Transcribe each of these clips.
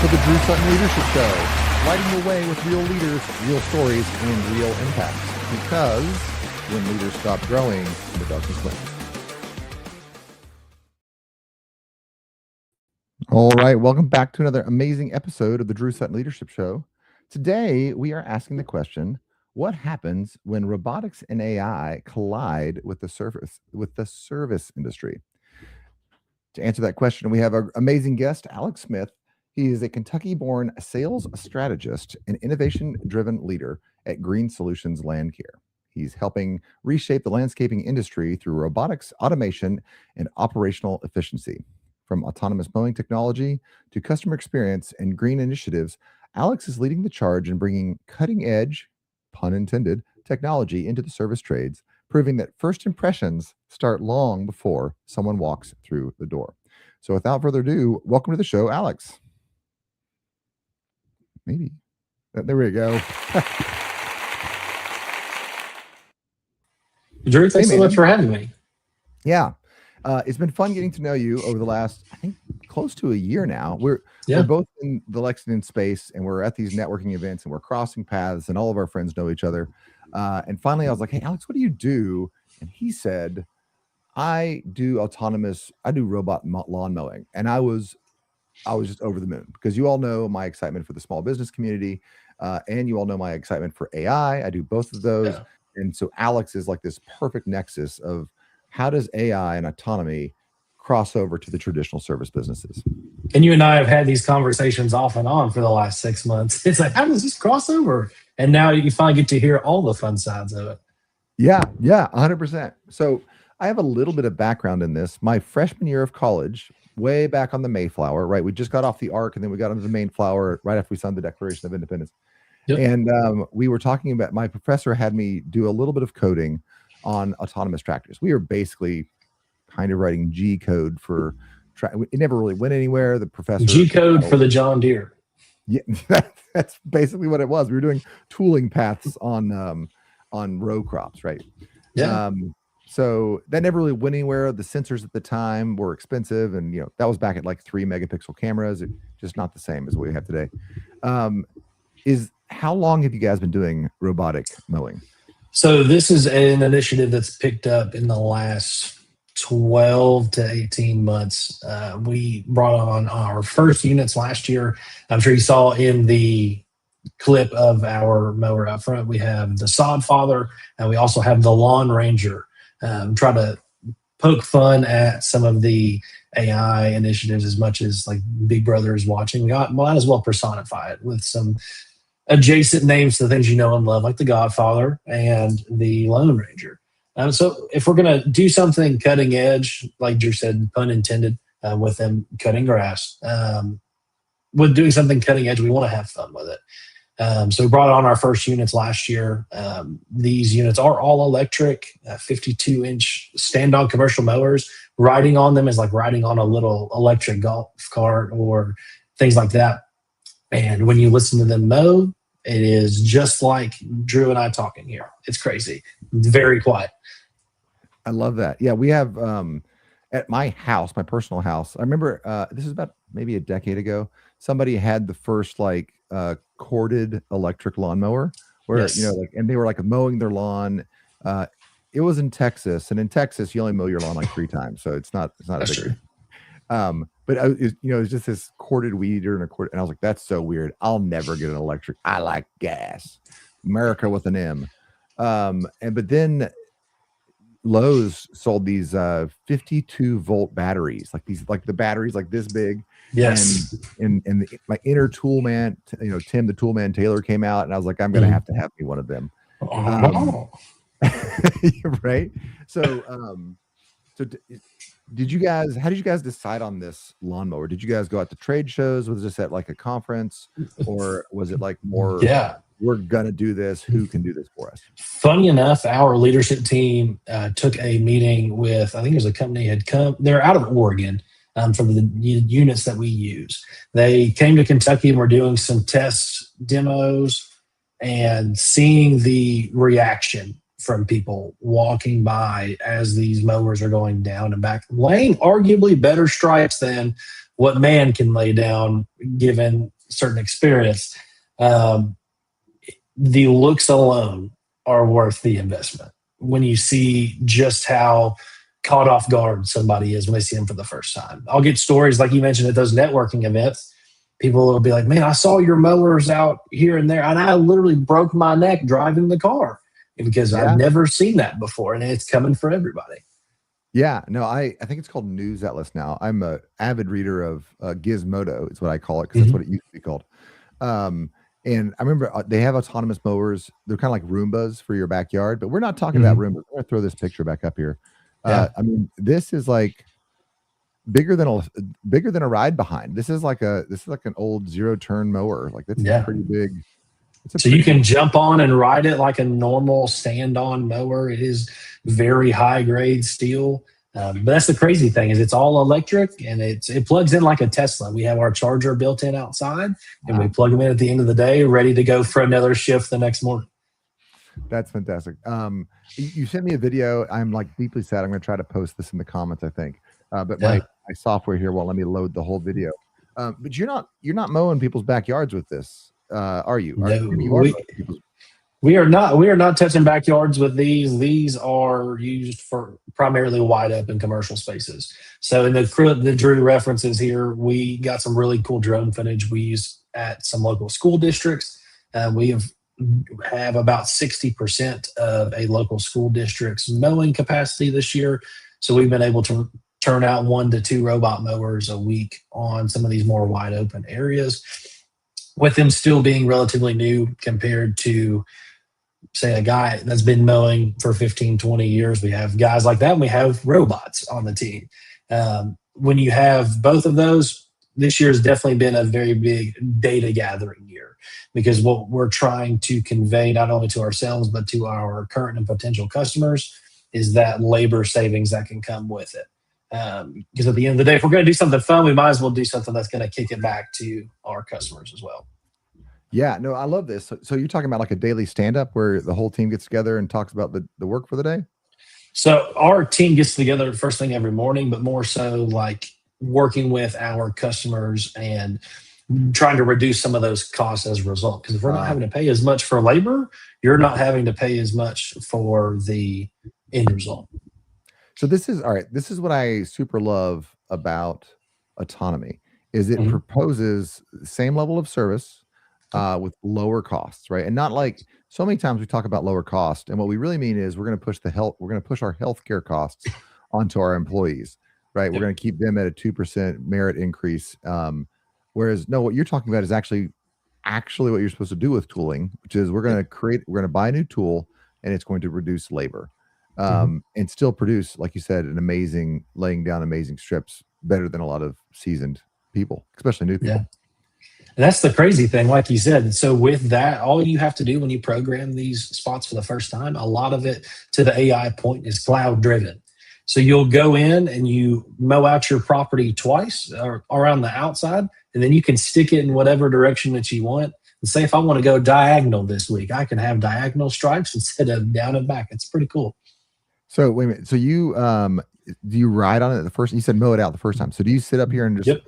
to the Drew Sutton Leadership Show, lighting the way with real leaders, real stories, and real impacts. Because when leaders stop growing, the darkness wins. All right, welcome back to another amazing episode of the Drew Sutton Leadership Show. Today, we are asking the question, what happens when robotics and AI collide with the service industry? To answer that question, we have our amazing guest, Alex Smith. He is a Kentucky-born sales strategist and innovation-driven leader at Green Solutions Landcare. He's helping reshape the landscaping industry through robotics, automation, and operational efficiency. From autonomous mowing technology to customer experience and green initiatives, Alex is leading the charge in bringing cutting-edge, pun intended, technology into the service trades, proving that first impressions start long before someone walks through the door. So without further ado, welcome to the show, Alex. Maybe. There we go. Drew, thanks so much for having me. Yeah. It's been fun getting to know you over the last, I think, close to a year now. We're both in the Lexington space, and we're at these networking events, and we're crossing paths, and all of our friends know each other. And finally, I was like, hey, Alex, what do you do? And he said, I do robot lawn mowing. And I was just over the moon, because you all know my excitement for the small business community, and you all know my excitement for AI. I do both of those. Yeah. And so Alex is like this perfect nexus of how does AI and autonomy cross over to the traditional service businesses? And you and I have had these conversations off and on for the last 6 months. It's like, how does this cross over? And now you finally get to hear all the fun sides of it. Yeah, 100%. So I have a little bit of background in this. My freshman year of college, way back on the Mayflower, right? We just got off the Ark, and then we got onto the Mayflower right after we signed the Declaration of Independence. Yep. And we were talking about, my professor had me do a little bit of coding on autonomous tractors. We were basically kind of writing G code for, it never really went anywhere. The professor G code for the John Deere. Yeah, that's basically what it was. We were doing tooling paths on row crops, right? Yeah. So that never really went anywhere. The sensors at the time were expensive, and that was back at like 3 megapixel cameras. It's just not the same as what we have today. How long have you guys been doing robotic mowing? So this is an initiative that's picked up in the last 12 to 18 months. We brought on our first units last year. I'm sure you saw in the clip of our mower up front, we have the Sod Father, and we also have the Lawn Ranger. Try to poke fun at some of the AI initiatives as much as like Big Brother is watching. We might as well personify it with some adjacent names to the things you know and love, like the Godfather and the Lone Ranger. So if we're going to do something cutting edge, like Drew said, pun intended, with them cutting grass, with doing something cutting edge, we want to have fun with it. So we brought on our first units last year. These units are all electric, 52-inch stand-on commercial mowers. Riding on them is like riding on a little electric golf cart or things like that. And when you listen to them mow, it is just like Drew and I talking here. It's crazy. Very quiet. I love that. Yeah, we have at my house, my personal house, I remember this is about maybe a decade ago, somebody had the first corded electric lawnmower where, yes. And they were like mowing their lawn. It was in Texas, and in Texas, you only mow your lawn like 3 times. So it's not a big deal. But it was just this corded weed eater and and I was like, that's so weird. I'll never get an electric. I like gas. America with an M. But then Lowe's sold these 52-volt batteries, like the batteries like this big. Yes. And my inner tool man, Tim the tool man Taylor came out, and I was like, I'm gonna have to have me one of them. Right. So how did you guys decide on this lawnmower? Did you guys go out to trade shows? Was this at like a conference, or was it like more, we're going to do this, who can do this for us? Funny enough, our leadership team took a meeting with, I think it was a company had come, they're out of Oregon, from the units that we use. They came to Kentucky and were doing some test demos and seeing the reaction from people walking by as these mowers are going down and back, laying arguably better stripes than what man can lay down given certain experience. Um, the looks alone are worth the investment when you see just how caught off guard somebody is when they see them for the first time. I'll get stories like you mentioned at those networking events. People will be like, man, I saw your mowers out here and there, and I literally broke my neck driving the car because I've Yeah. never seen that before, and it's coming for everybody. Yeah, no, I think it's called News Atlas now. I'm a avid reader of Gizmodo, is what I call it, because that's what it used to be called. And I remember they have autonomous mowers. They're kind of like Roombas for your backyard, but we're not talking about Roombas. I'm gonna throw this picture back up here. Yeah. I mean, this is like bigger than a ride behind. This is like an old zero turn mower. Like that's a pretty big. So you can jump on and ride it like a normal stand-on mower. It is very high-grade steel. But that's the crazy thing is it's all electric and it plugs in like a Tesla. We have our charger built in outside and we plug them in at the end of the day, ready to go for another shift the next morning. That's fantastic. You sent me a video. I'm like deeply sad. I'm going to try to post this in the comments, I think. But my software here won't let me load the whole video. But you're not mowing people's backyards with this. Are you? We are not. We are not touching backyards with these. These are used for primarily wide open commercial spaces. So in the Drew references here, we got some really cool drone footage we use at some local school districts. We have about 60% of a local school district's mowing capacity this year. So we've been able to turn out 1 to 2 robot mowers a week on some of these more wide open areas, with them still being relatively new compared to, say, a guy that's been mowing for 15, 20 years. We have guys like that, and we have robots on the team. When you have both of those, this year has definitely been a very big data gathering year, because what we're trying to convey not only to ourselves, but to our current and potential customers is that labor savings that can come with it. Because at the end of the day, if we're going to do something fun, we might as well do something that's going to kick it back to our customers as well. Yeah, no, I love this. So you're talking about like a daily stand-up where the whole team gets together and talks about the work for the day? So our team gets together first thing every morning, but more so like working with our customers and trying to reduce some of those costs as a result. Because if we're not having to pay as much for labor, you're not having to pay as much for the end result. So this is all right. This is what I super love about autonomy is it proposes the same level of service with lower costs, right? And not like so many times we talk about lower cost, and what we really mean is we're going to push our healthcare costs onto our employees, right? We're going to keep them at a 2% merit increase. Whereas no, what you're talking about is actually what you're supposed to do with tooling, which is we're going to buy a new tool and it's going to reduce labor. And still produce, like you said, laying down amazing strips better than a lot of seasoned people, especially new people. Yeah. And that's the crazy thing, like you said. So with that, all you have to do when you program these spots for the first time, a lot of it, to the AI point, is cloud driven. So you'll go in and you mow out your property twice or around the outside, and then you can stick it in whatever direction that you want. And say if I want to go diagonal this week, I can have diagonal stripes instead of down and back. It's pretty cool. So wait a minute. So you do you ride on it the first? You said mow it out the first time. So do you sit up here and just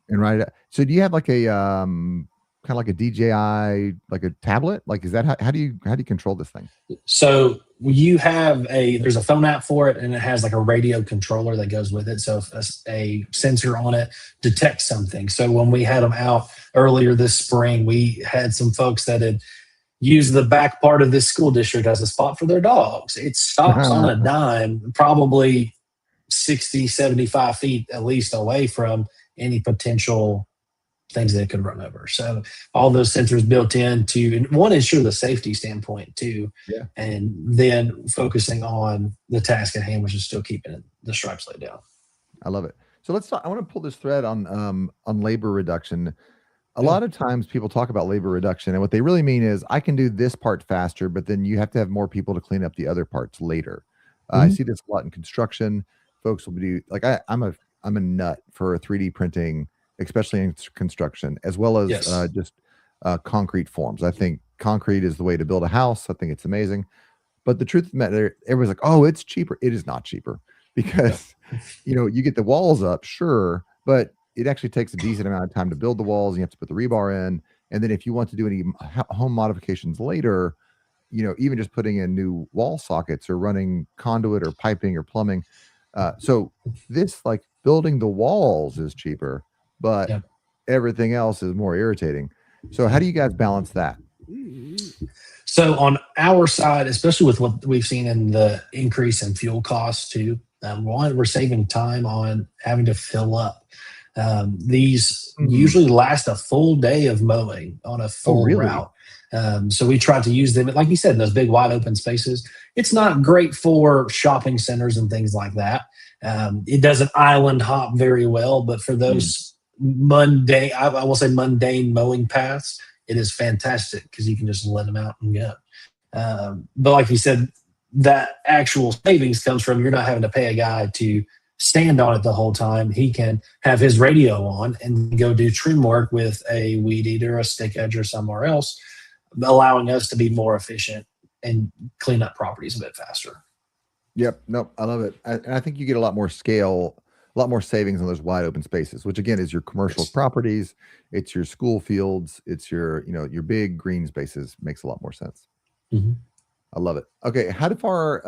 and ride it out? So do you have like a kind of like a DJI, like a tablet? Like is that how do you control this thing? So you have there's a phone app for it, and it has like a radio controller that goes with it. So if a sensor on it detects something. So when we had them out earlier this spring, we had some folks that had use the back part of this school district as a spot for their dogs. It stops on a dime, probably 60, 75 feet at least away from any potential things that it could run over. So all those sensors built in to, one, ensure the safety standpoint too, and then focusing on the task at hand, which is still keeping the stripes laid down. I love it. So let's talk. I want to pull this thread on labor reduction. A lot of times people talk about labor reduction, and what they really mean is I can do this part faster, but then you have to have more people to clean up the other parts later. I see this a lot in construction. Folks will do like I'm a nut for 3D printing, especially in construction, as well as just concrete forms. I think concrete is the way to build a house. I think it's amazing. But the truth of the matter, everyone's like, oh, it's cheaper. It is not cheaper because you get the walls up, sure, but it actually takes a decent amount of time to build the walls. You have to put the rebar in, and then if you want to do any home modifications later, even just putting in new wall sockets or running conduit or piping or plumbing. So this, like, building the walls is cheaper, but Yep. everything else is more irritating. So how do you guys balance that? So on our side, especially with what we've seen in the increase in fuel costs too, one, we're saving time on having to fill up. These usually last a full day of mowing on a full route. So we try to use them, like you said, in those big wide open spaces. It's not great for shopping centers and things like that. It doesn't island hop very well, but for those mundane, I will say mundane mowing paths, it is fantastic because you can just let them out and go. But like you said, that actual savings comes from you're not having to pay a guy to stand on it the whole time. He can have his radio on and go do trim work with a weed eater, a stick edger somewhere else, allowing us to be more efficient and clean up properties a bit faster. Yep. Nope. I love it. And I think you get a lot more scale, a lot more savings on those wide open spaces, which again is your commercial properties. It's your school fields. It's your, your big green spaces. Makes a lot more sense. Mm-hmm. I love it. Okay. How far,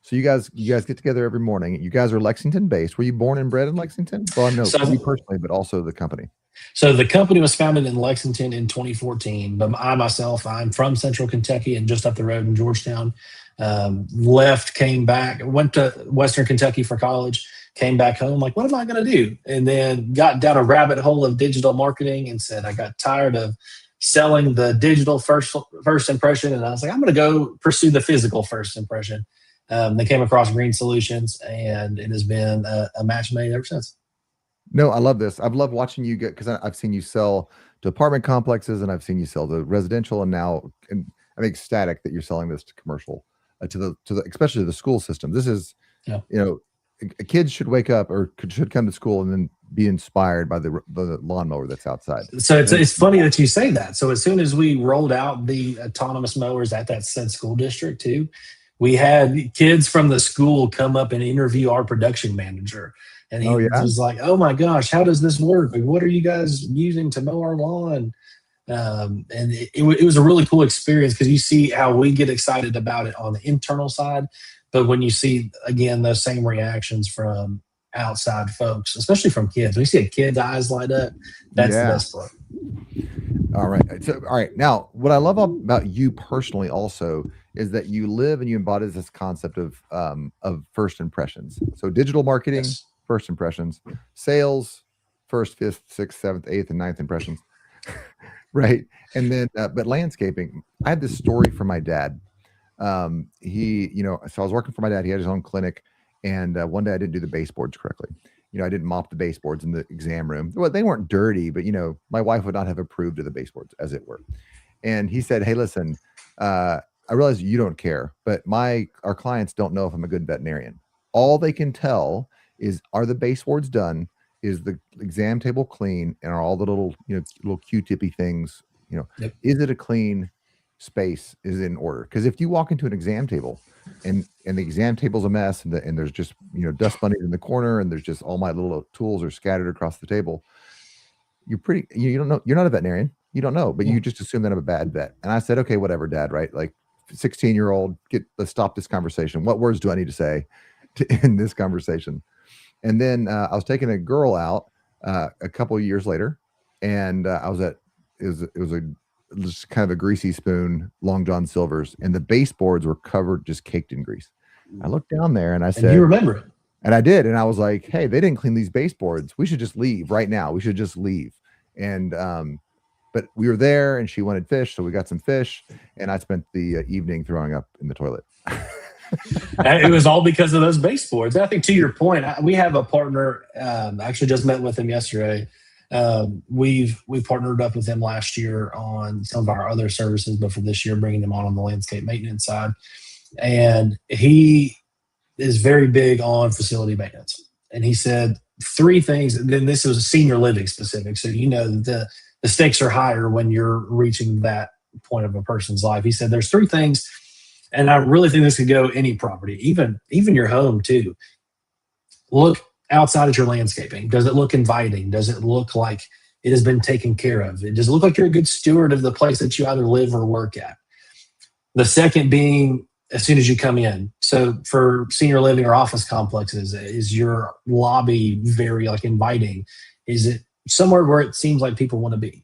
so you guys get together every morning. You guys are Lexington based. Were you born and bred in Lexington? Well, no, you personally, but also the company. So the company was founded in Lexington in 2014, but I'm from Central Kentucky and just up the road in Georgetown. Left, came back, went to Western Kentucky for college, came back home, like, what am I going to do? And then got down a rabbit hole of digital marketing and said, I got tired of selling the digital first impression. And I was like, I'm going to go pursue the physical first impression. They came across Green Solutions, and it has been a match made ever since. No, I love this. I've loved watching you because I've seen you sell to apartment complexes, and I've seen you sell to residential, and now, and I'm ecstatic that you're selling this to commercial, to the especially the school system. This is, kids should wake up or should come to school and then be inspired by the lawnmower that's outside. So it's funny that you say that. So as soon as we rolled out the autonomous mowers at that said school district too, we had kids from the school come up and interview our production manager. And he was like, oh my gosh, how does this work? Like, what are you guys using to mow our lawn? And it was a really cool experience because you see how we get excited about it on the internal side. But when you see, again, those same reactions from outside folks, especially from kids, when you see a kid's eyes light up, that's the best part. All right. So, all right. Now, what I love about you personally also is that you live and you embody this concept of first impressions. So digital marketing, first impressions, sales, first, fifth, sixth, seventh, eighth, and ninth impressions. Right. And then, but landscaping, I had this story from my dad. He, so I was working for my dad. He had his own clinic. And one day I didn't do the baseboards correctly. I didn't mop the baseboards in the exam room. Well, they weren't dirty, but my wife would not have approved of the baseboards, as it were. And he said, hey, listen, I realize you don't care, but our clients don't know if I'm a good veterinarian. All they can tell is, are the baseboards done? Is the exam table clean? And are all the little, little Q-tippy things, is it a clean space? Is it in order? Because if you walk into an exam table and the exam table's a mess and there's just, dust bunnies in the corner and there's just all my little tools are scattered across the table, you don't know, you're not a veterinarian. You don't know, but you just assume that I'm a bad vet. And I said, okay, whatever, Dad, right? Like 16-year-old, let's stop this conversation. What words do I need to say to end this conversation? And then I was taking a girl out a couple of years later, and I was it was just kind of a greasy spoon, Long John Silver's, and the baseboards were covered, just caked in grease. I looked down there and I said, and you remember it. And I did. And I was like, hey, they didn't clean these baseboards. We should just leave right now. We should just leave. And, but we were there and she wanted fish. So we got some fish and I spent the evening throwing up in the toilet. It was all because of those baseboards. I think to your point, we have a partner, I actually just met with him yesterday. We've partnered up with him last year on some of our other services, but for this year, bringing him on the landscape maintenance side. And he is very big on facility maintenance. And he said 3 things, and then this was senior living specific. So, the stakes are higher when you're reaching that point of a person's life. He said, there's 3 things. And I really think this could go any property, even your home too. Look outside at your landscaping? Does it look inviting? Does it look like it has been taken care of? Does it look like you're a good steward of the place that you either live or work at? The second being, as soon as you come in. So for senior living or office complexes, is your lobby very like inviting? Is it somewhere where it seems like people want to be?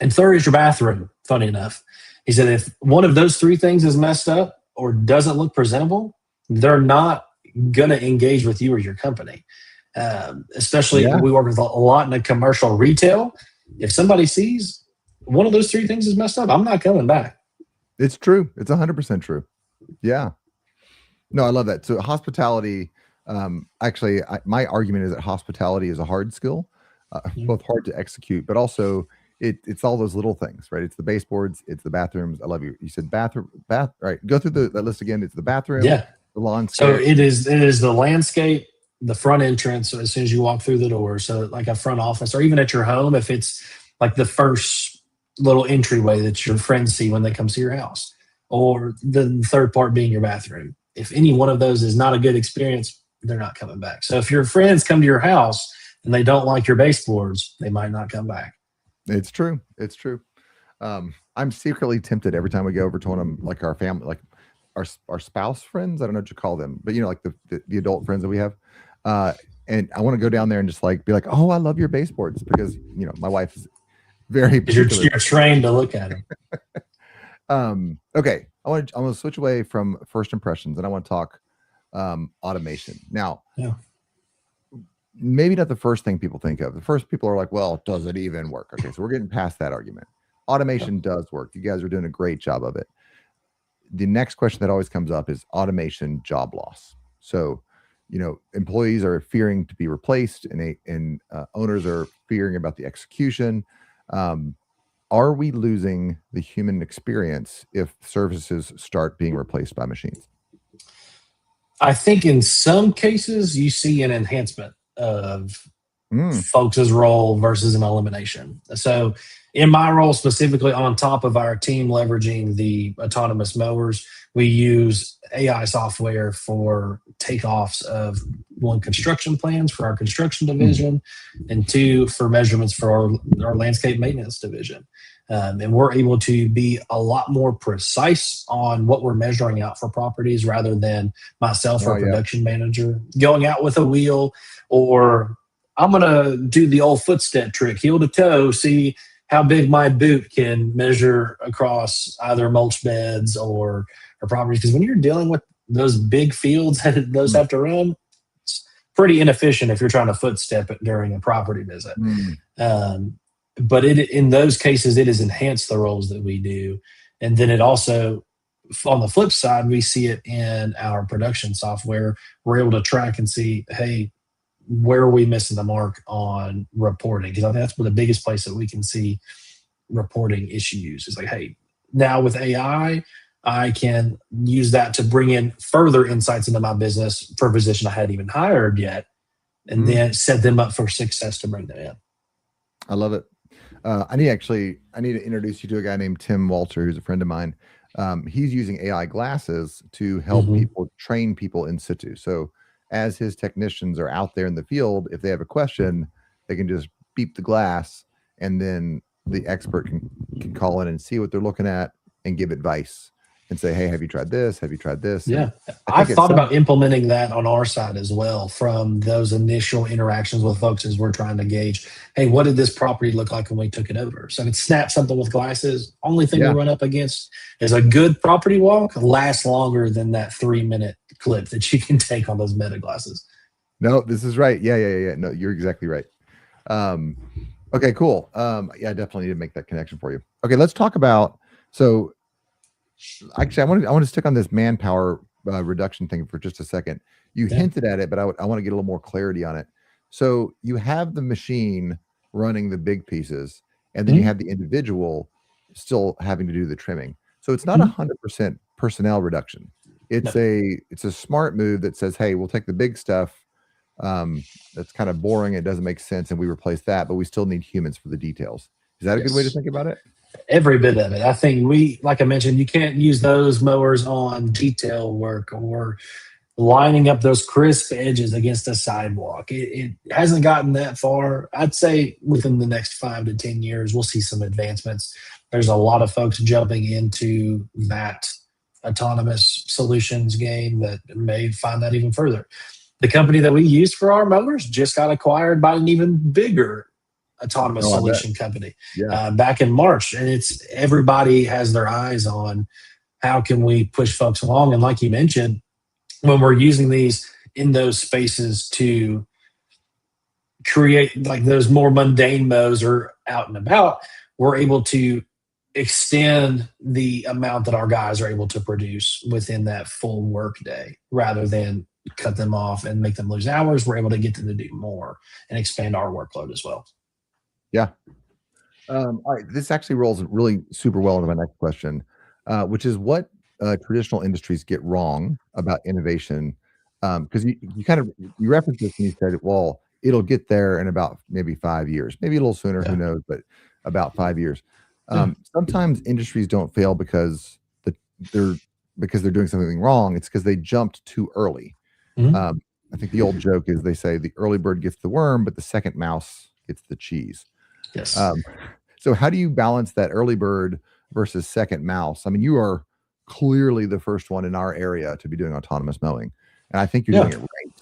And third is your bathroom, funny enough. He said if one of those three things is messed up or doesn't look presentable, they're not going to engage with you or your company. Especially we work with a lot in the commercial retail. If somebody sees one of those three things is messed up, I'm not coming back. It's true. It's 100% true. Yeah. No, I love that. So hospitality, actually, my argument is that hospitality is a hard skill, both hard to execute, but also it's all those little things, right? It's the baseboards, it's the bathrooms. I love you. You said bathroom, right? Go through that list again. It's the bathroom, the landscape. So it is the landscape, the front entrance as soon as you walk through the door. So like a front office, or even at your home, if it's like the first little entryway that your friends see when they come see your house, or the third part being your bathroom. If any one of those is not a good experience, they're not coming back. So if your friends come to your house and they don't like your baseboards, they might not come back. It's true. It's true. I'm secretly tempted every time we go over to one of them, like our family, like our spouse friends. I don't know what you call them, but like the adult friends that we have. And I want to go down there and just like be like, oh, I love your baseboards, because my wife is very particular. You're trained to look at them. Okay, I want to switch away from first impressions, and I want to talk automation now. Yeah. Maybe not the first thing people think of. The first people are like, well, does it even work? Okay, so we're getting past that argument. Automation does work. You guys are doing a great job of it. The next question that always comes up is automation job loss. So, employees are fearing to be replaced, and owners are fearing about the execution. Are we losing the human experience if services start being replaced by machines? I think in some cases you see an enhancement of folks' role versus an elimination. So in my role specifically, on top of our team leveraging the autonomous mowers, we use AI software for takeoffs of one, construction plans for our construction division, and two, for measurements for our landscape maintenance division. And we're able to be a lot more precise on what we're measuring out for properties, rather than myself or production manager going out with a wheel, or I'm going to do the old footstep trick, heel to toe, see how big my boot can measure across either mulch beds or properties. Because when you're dealing with those big fields that those have to run, it's pretty inefficient if you're trying to footstep it during a property visit. But in those cases, it has enhanced the roles that we do. And then it also, on the flip side, we see it in our production software. We're able to track and see, hey, where are we missing the mark on reporting? Because I think that's the biggest place that we can see reporting issues. It's like, hey, now with AI, I can use that to bring in further insights into my business for a position I hadn't even hired yet, and then set them up for success to bring them in. I love it. I need to introduce you to a guy named Tim Walter, who's a friend of mine. He's using AI glasses to help people, train people in situ. So as his technicians are out there in the field, if they have a question, they can just beep the glass, and then the expert can call in and see what they're looking at and give advice and say, hey, have you tried this? Have you tried this? Yeah. I've thought about implementing that on our side as well, from those initial interactions with folks as we're trying to gauge, hey, what did this property look like when we took it over? So I could snap something with glasses. Only thing we run up against is a good property walk lasts longer than that 3-minute clip that you can take on those meta glasses. No, this is right. Yeah. No, you're exactly right. Okay, cool. I definitely need to make that connection for you. Okay, let's talk about, so actually, I want to stick on this manpower reduction thing for just a second. You hinted at it, but I want to get a little more clarity on it. So you have the machine running the big pieces, and then you have the individual still having to do the trimming. So it's not 100% personnel reduction. It's a smart move that says, hey, we'll take the big stuff that's kind of boring, it doesn't make sense, and we replace that, but we still need humans for the details. Is that a good way to think about it? Every bit of it. I think like I mentioned, you can't use those mowers on detail work or lining up those crisp edges against the sidewalk. It hasn't gotten that far. I'd say within the next 5 to 10 years, we'll see some advancements. There's a lot of folks jumping into that autonomous solutions game that may find that even further. The company that we use for our mowers just got acquired by an even bigger autonomous Oh, I bet. solution company Yeah. back in March, and it's everybody has their eyes on how can we push folks along. And like you mentioned, when we're using these in those spaces to create like those more mundane mows or out and about, we're able to extend the amount that our guys are able to produce within that full work day rather than cut them off and make them lose hours. We're able to get them to do more and expand our workload as well. Yeah. All right. This actually rolls really super well into my next question, which is what traditional industries get wrong about innovation. Because you kind of you referenced this and you said, well, it'll get there in about maybe 5 years, maybe a little sooner, who Yeah. knows, but about 5 years. Yeah. Sometimes industries don't fail they're because they're doing something wrong. It's because they jumped too early. Mhm. I think the old joke is they say the early bird gets the worm, but the second mouse gets the cheese. Yes. So how do you balance that early bird versus second mouse? I mean, you are clearly the first one in our area to be doing autonomous mowing, and I think you're Yeah. doing it right.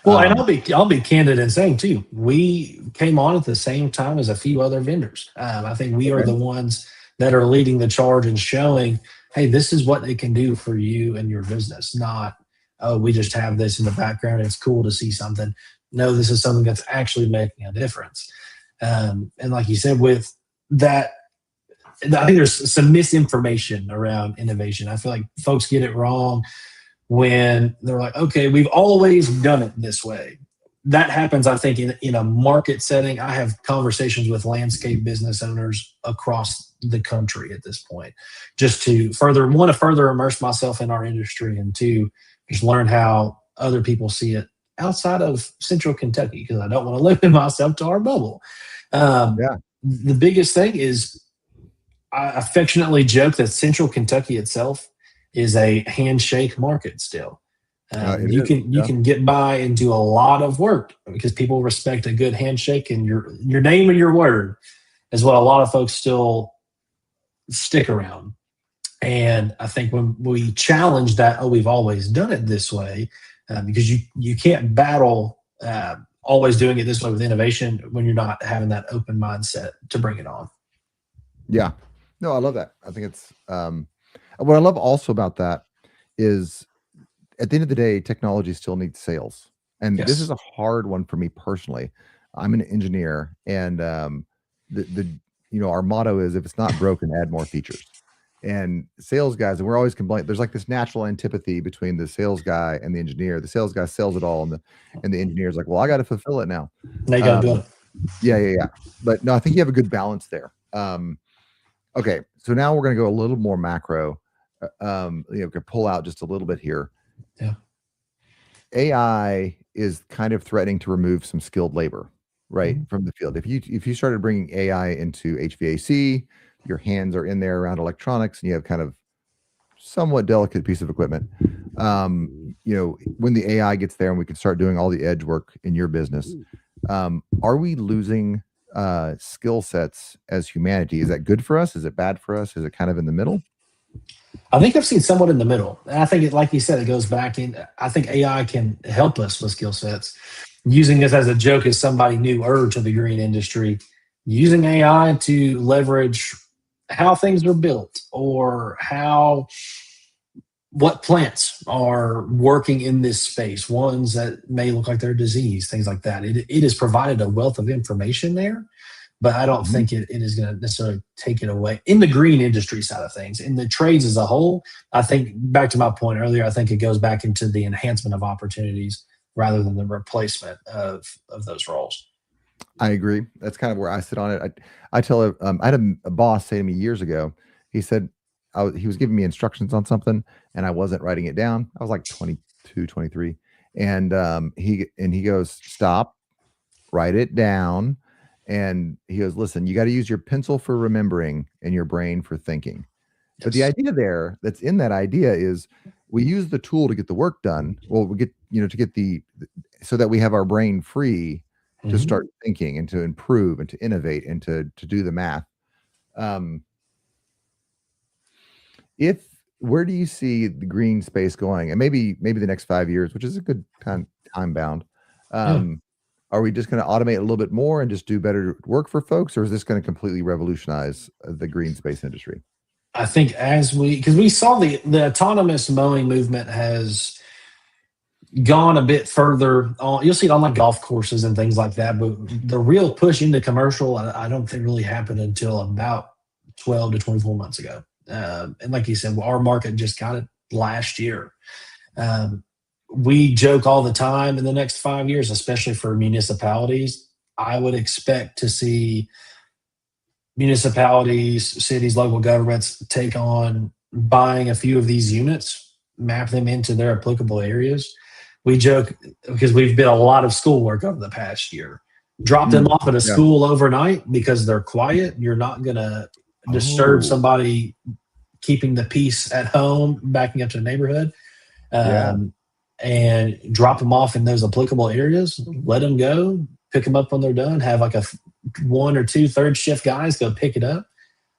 Well, and Um, I'll be candid in saying too, we came on at the same time as a few other vendors. I think we are okay. the ones that are leading the charge and showing, hey, this is what it can do for you and your business. Not, oh, we just have this in the background. It's cool to see something. No, this is something that's actually making a difference. And like you said, with that, I think there's some misinformation around innovation. I feel like folks get it wrong when they're like, okay, we've always done it this way. That happens, I think, in a market setting. I have conversations with landscape business owners across the country at this point, just to further immerse myself in our industry, and two, just learn how other people see it outside of Central Kentucky, because I don't want to limit myself to our bubble. Um, Yeah, the biggest thing is I affectionately joke that Central Kentucky itself is a handshake market still. it You is. Yeah, can get by and do a lot of work because people respect a good handshake, and your name and your word is what a lot of folks still stick around. And I think when we challenge that, oh, we've always done it this way, because you can't battle always doing it this way with innovation when you're not having that open mindset to bring it on. yeah. No, I love that. I think it's what I love also about that is at the end of the day, technology still needs sales, and this is Yes. a hard one for me personally. I'm an engineer, and the our motto is if it's not broken, add more features. And sales guys, and we're always complaining. There's like this natural antipathy between the sales guy and the engineer. The sales guy sells it all, and the engineer's like, well, I got to fulfill it now. Now you got to build Um, it. yeah, yeah, yeah. But no, I think you have a good balance there. Okay, so now we're going to go a little more macro. Could pull out just a little bit here. Yeah. AI is kind of threatening to remove some skilled labor, right, Mhm. from the field. If you started bringing AI into HVAC, your hands are in there around electronics, and you have kind of somewhat delicate piece of equipment. When the AI gets there and we can start doing all the edge work in your business, are we losing skill sets as humanity? Is that good for us? Is it bad for us? Is it kind of in the middle? I think I've seen somewhat in the middle. And I think like you said, it goes back in. I think AI can help us with skill sets. Using this as a joke as somebody newer to the green industry, using AI to leverage how things are built or how what plants are working in this space, ones that may look like they're diseased, things like that. It has provided a wealth of information there, but I don't Mhm. think it is going to necessarily take it away in the green industry side of things. In the trades as a whole, I think back to my point earlier, I think it goes back into the enhancement of opportunities rather than the replacement of those roles. I agree. That's kind of where I sit on it. I tell I had a boss say to me years ago. He said he was giving me instructions on something, and I wasn't writing it down. I was like 22, 23, and he goes, "Stop, write it down." And he goes, "Listen, you got to use your pencil for remembering and your brain for thinking." But the Yes. idea there, that's in that idea, is we use the tool to get the work done. Well, we get, to get so that we have our brain free to Mhm. start thinking and to improve and to innovate and to do the math. Um, where do you see the green space going? And maybe the next 5 years, which is a good time bound. Yeah. Are we just going to automate a little bit more and just do better work for folks, or is this going to completely revolutionize the green space industry? I think because we saw the autonomous mowing movement has gone a bit further on. You'll see it on like golf courses and things like that, but the real push into commercial, I don't think really happened until about 12 to 24 months ago. And like you said, our market just got it last year. We joke all the time in the next 5 years, especially for municipalities, I would expect to see municipalities, cities, local governments take on buying a few of these units, map them into their applicable areas. We joke because we've been a lot of schoolwork over the past year. Drop them off at a school overnight because they're quiet. You're not going to disturb somebody keeping the peace at home, backing up to the neighborhood. And drop them off in those applicable areas. Let them go, pick them up when they're done. Have like a 1 or 2 third shift guys go pick it up.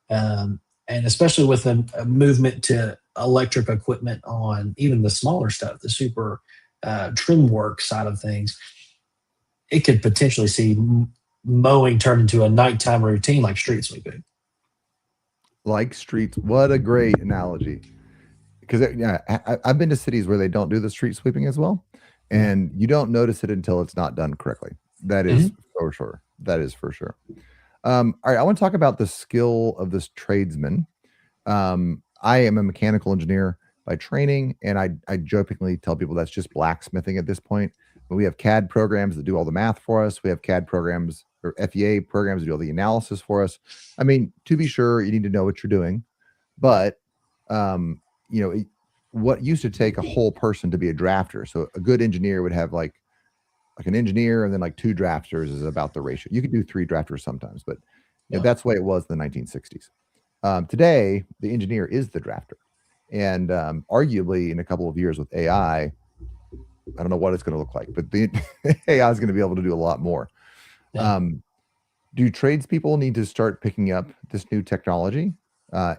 And especially with a movement to electric equipment on even the smaller stuff, the super trim work side of things, it could potentially see mowing turn into a nighttime routine like street sweeping. Like streets. What a great analogy. Because I've been to cities where they don't do the street sweeping as well, and you don't notice it until it's not done correctly. That is for sure. That is for sure. All right, I want to talk about the skill of this tradesman. I am a mechanical engineer by training, and I jokingly tell people that's just blacksmithing at this point. But we have CAD programs that do all the math for us. We have CAD programs or FEA programs that do all the analysis for us. I mean, to be sure, you need to know what you're doing, but what used to take a whole person to be a drafter. So a good engineer would have like an engineer and then like 2 drafters is about the ratio. You could do 3 drafters sometimes, but that's the way it was in the 1960s. Today, the engineer is the drafter. And arguably in a couple of years with AI, I don't know what it's going to look like, but the AI is going to be able to do a lot more. Yeah. Do tradespeople need to start picking up this new technology?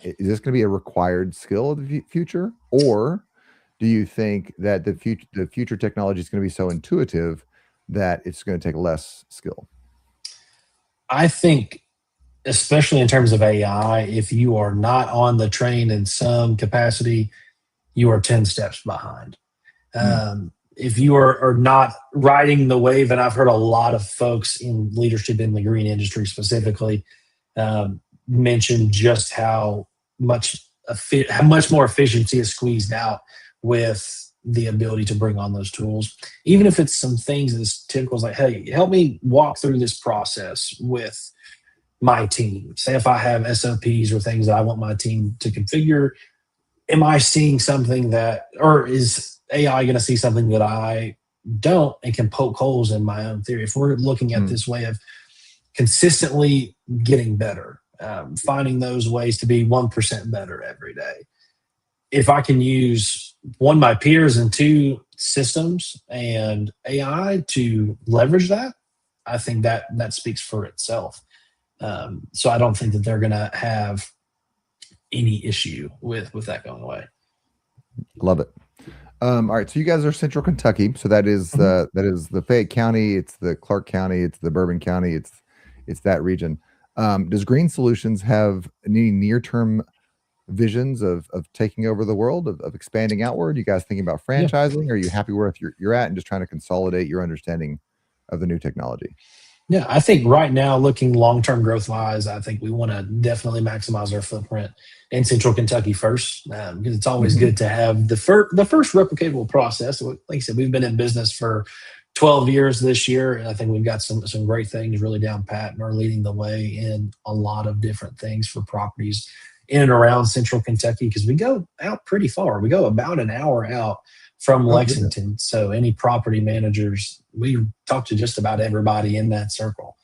Is this going to be a required skill of the future, or do you think that the future technology is going to be so intuitive that it's going to take less skill? I think, especially in terms of AI, if you are not on the train in some capacity, you are 10 steps behind. If you are not riding the wave, and I've heard a lot of folks in leadership in the green industry specifically mention just how much more efficiency is squeezed out with the ability to bring on those tools. Even if it's some things as typical as like, hey, help me walk through this process with my team. Say if I have SOPs or things that I want my team to configure, am I seeing something or is AI going to see something that I don't and can poke holes in my own theory? If we're looking at this way of consistently getting better, finding those ways to be 1% better every day. If I can use 1, my peers, and 2, systems and AI to leverage that, I think that speaks for itself. So I don't think that they're going to have any issue with that going away. Love it. All right, so you guys are Central Kentucky, so that is the Fayette County, it's the Clark County, it's the Bourbon County, it's that region. Does Green Solutions have any near-term visions of taking over the world, of expanding outward? You guys thinking about franchising? Yeah. Or are you happy where you're at and just trying to consolidate your understanding of the new technology? Yeah, I think right now, looking long-term growth-wise, I think we want to definitely maximize our footprint in Central Kentucky first, because it's always good to have the first replicatable process. Like I said, we've been in business for 12 years this year, and I think we've got some great things really down pat and are leading the way in a lot of different things for properties in and around Central Kentucky, because we go out pretty far. We go about an hour out from Lexington. So any property managers, we talk to just about everybody in that circle.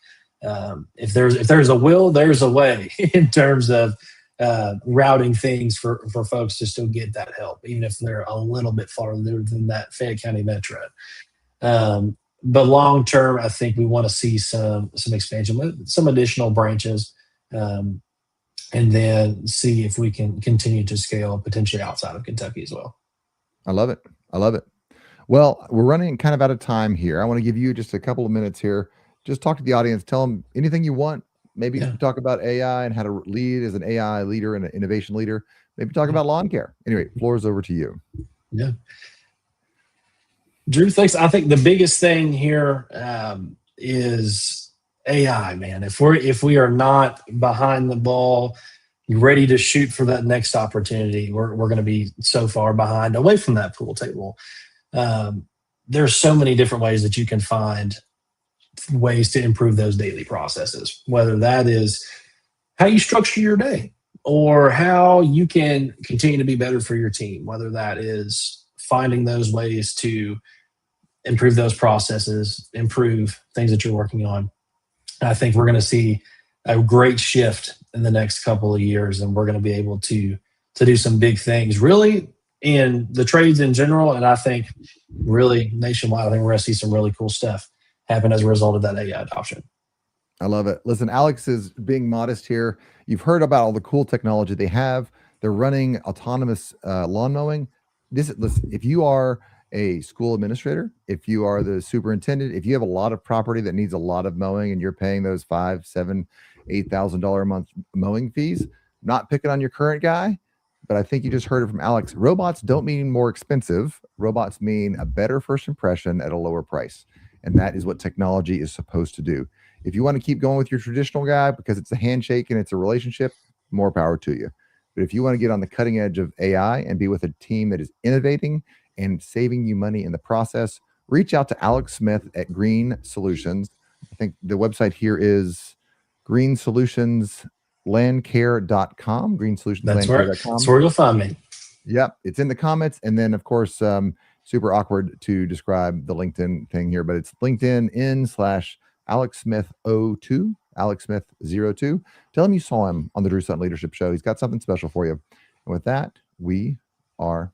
If there's a will, there's a way in terms of routing things for folks to still get that help, even if they're a little bit farther than that Fayette County metro. But long term, I think we want to see some expansion with some additional branches, and then see if we can continue to scale potentially outside of Kentucky as well. I love it. I love it. Well, we're running kind of out of time here. I want to give you just a couple of minutes here. Just talk to the audience. Tell them anything you want. Maybe Yeah. talk about AI and how to lead as an AI leader and an innovation leader. Maybe talk Yeah. about lawn care. Anyway, floor is over to you. Yeah. Drew, thanks. I think the biggest thing here is AI, man. If we are not behind the ball, ready to shoot for that next opportunity, we're going to be so far behind, away from that pool table. There's so many different ways that you can find ways to improve those daily processes, whether that is how you structure your day or how you can continue to be better for your team, whether that is finding those ways to improve those processes, improve things that you're working on. And I think we're going to see a great shift in the next couple of years, and we're going to be able to do some big things really in the trades in general. And I think really nationwide, I think we're going to see some really cool stuff happen as a result of that AI adoption. I love it. Listen, Alex is being modest here. You've heard about all the cool technology they have. They're running autonomous lawn mowing. Listen, if you are a school administrator, if you are the superintendent, if you have a lot of property that needs a lot of mowing and you're paying those $5,000, $7,000, $8,000 a month mowing fees, not picking on your current guy, but I think you just heard it from Alex. Robots don't mean more expensive. Robots mean a better first impression at a lower price. And that is what technology is supposed to do. If you want to keep going with your traditional guy because it's a handshake and it's a relationship, more power to you. But if you want to get on the cutting edge of AI and be with a team that is innovating and saving you money in the process, reach out to Alex Smith at Green Solutions. I think the website here is greensolutions.landcare.com. Greensolutions.landcare.com. That's where you'll find me. Yep, it's in the comments. And then, of course, super awkward to describe the LinkedIn thing here, but it's LinkedIn/Alex Smith 02, Alex Smith 02. Tell him you saw him on the Drew Sutton Leadership Show. He's got something special for you. And with that, we are